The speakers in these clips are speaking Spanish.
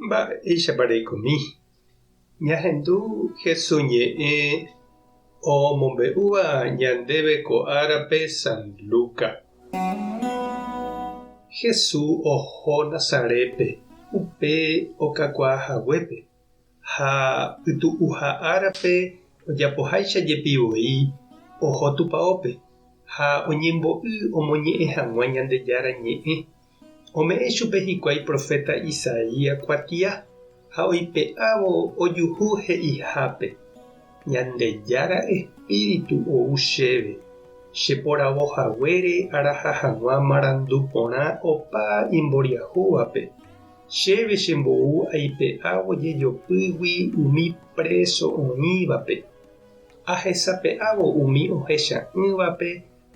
mba'éichapa reikomi. Ñahendu Jesús ñe'ẽ omombe'úva ñandéve ko árape San Luca. Jesús oho Nazarépe upe okakuaahaguépe ha pytu'uha árape ojapoháicha jepivoi oho tupãópe ha oñembo'y omoñe'ẽ hag̃ua Ñandejára ñe'ẽ. Ome'ẽ chupe hikuái profeta Isaías kuatia ha oipe'ávo ojuhu he'ihápe. Ñandejára espíritu ou chéve. Cheporavohaguére araha hag̃ua marandu porã opa imboriahúvape. Chéve chembou aipe'ávo jejopýgui umi preso oĩvape. Ahesape'ávo umi ohecha'ỹvape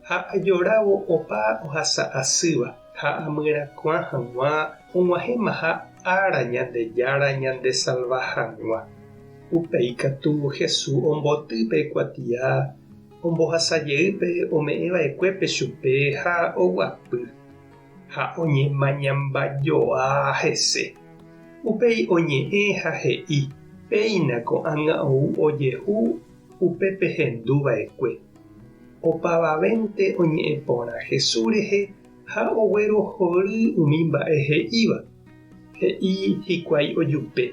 ha ajorávo opa ohasa asýva ha amyrakuã hag̃ua og̃uahẽmaha ára Ñandejára ñandesalva hag̃ua. Upéi katu Jesús ombotýpe kuatia ombohasajeýpe ome'ẽva'ekuépe chupe ha oguapy ha oñemañambajoa hese. Upéi oñe'ẽ ha he'i péina ko'ág̃a ou ojehu upépe henduva'ekue. Opavavénte oñe'ẽ porã Jesús rehe ha oguerohory umi mba'e he'íva. He'i hikuái ojupe: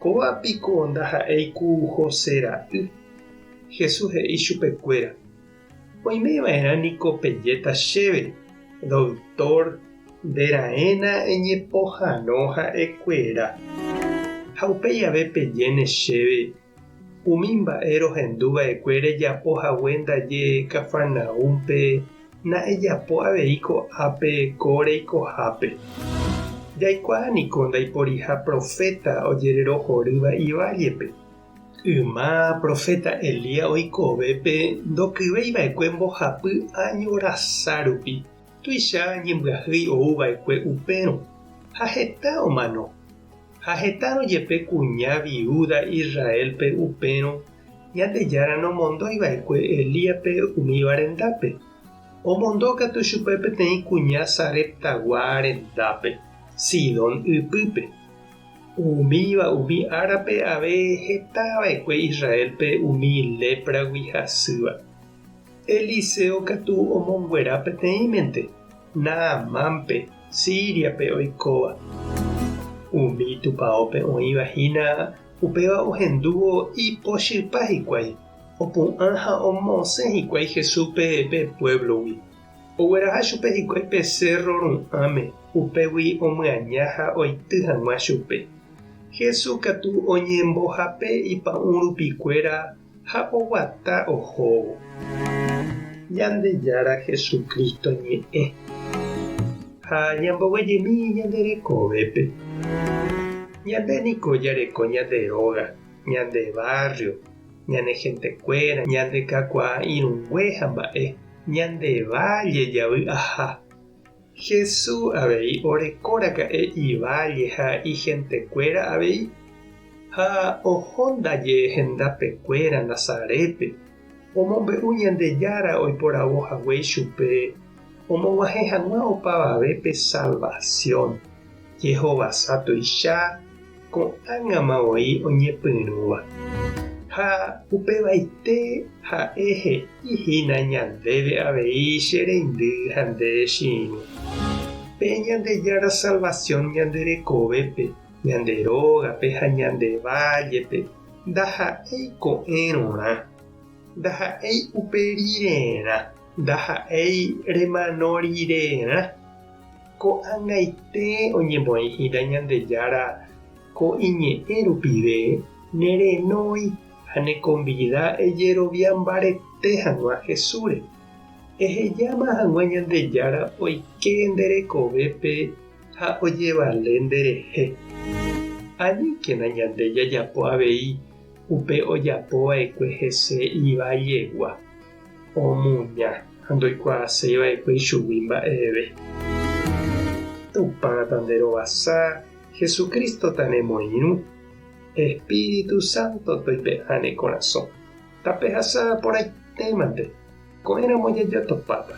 kóvapiko ndaha'éiku Joséra'y. Jesús he'i chupekuéra: oimeva'erã niko pejéta chéve, Doctor, nderaẽna eñepohãno ha'ekuéra. Ha upéi ave pejéne chéve umi mba'e rohenduva'ekue rejapohague ndaje Kafarnaúmpe na'ejapo avei ko'ápe ko reikohápe. Jaikuaániko ndaiporiha profeta ojererohorýva ivállepe. Yma profeta Elías oikovépe ndokyveiva'ekue mbohapy añorasa rupi tuicha ñembyahýi ouva'ekue upérõ ha heta omano. Ha hetãrõ jepe kuña viuda Israelpe upérõ Ñandejára nomondóiva'ekue Elíape umíva rendápe. Omondókatu chupe peteĩ kuña Sareptagua rendápe, Sidón ypýpe. Umíva umi árape ave hetava'ekue Israelpe umi lépragui hasýva. Eliseo katu omonguera peteĩmente, Naamánpe, Síriape oikóva. Umi tupãópe oĩvahína upéva ohendúvo ipochypa hikuái, opu'ã ha omosẽ hikuái Jesúspe pe pueblogui. Ogueraha chupe hikuái pe cerro ru'ãme, upégui omyaña ha oity hag̃ua chupe. Jesús katu oñembohape ipa'ũ rupikuéra ha oguata ohóvo. Ñandejára Jesukristo ñe'ẽ ha ñamboguejemi ñande rekovépe. Ñande niko jareko ñande róga, ñande barrio, ñande hentekuéra, ñande kakuaa irũngue ha mba'e, ñande valle javy aha. Jesús avei orekóraka'e ivalle ha ihentekuéra avei ha oho ndaje hendapekuéra Nazarépe. Omombe'u Ñandejára oiporavohaguéi chupe omog̃uahẽ hag̃ua opavavépe salvación. Jehovasa tuicha ko'ág̃ama voi oñepyrũva. Ha upevaite ha'e he'íhina ñandéve avei che reindy ha nde chi'irũ. Pe Ñandejára salvación ñanderekovépe, ñande rógape ha ñande vállepe ndaha'éi ko'ẽrõrã, ndaha'éi uperirerã, ndaha'éi remanorirerã. Ko'ag̃aite oñembo'ehína Ñandejára ko iñe'ẽ rupive nerenói ha nekombida ejerovia mbarete hag̃ua Jesúsre. Ehejáma hag̃ua Ñandejára oike nderekovépe ha ojevale nderehe. Aníkena ñande jajapo avei upe ojapova'ekue hese ivajegua. Omuña ha ndoikuaaséiva'ekue ichugui mba'eve. Tupã tanderovasa Jesucristo tanemoirũ. Espíritu Santo toipe'ãne corazón. Tapehasa porãitémante. Ko'ẽramo jajotopáta.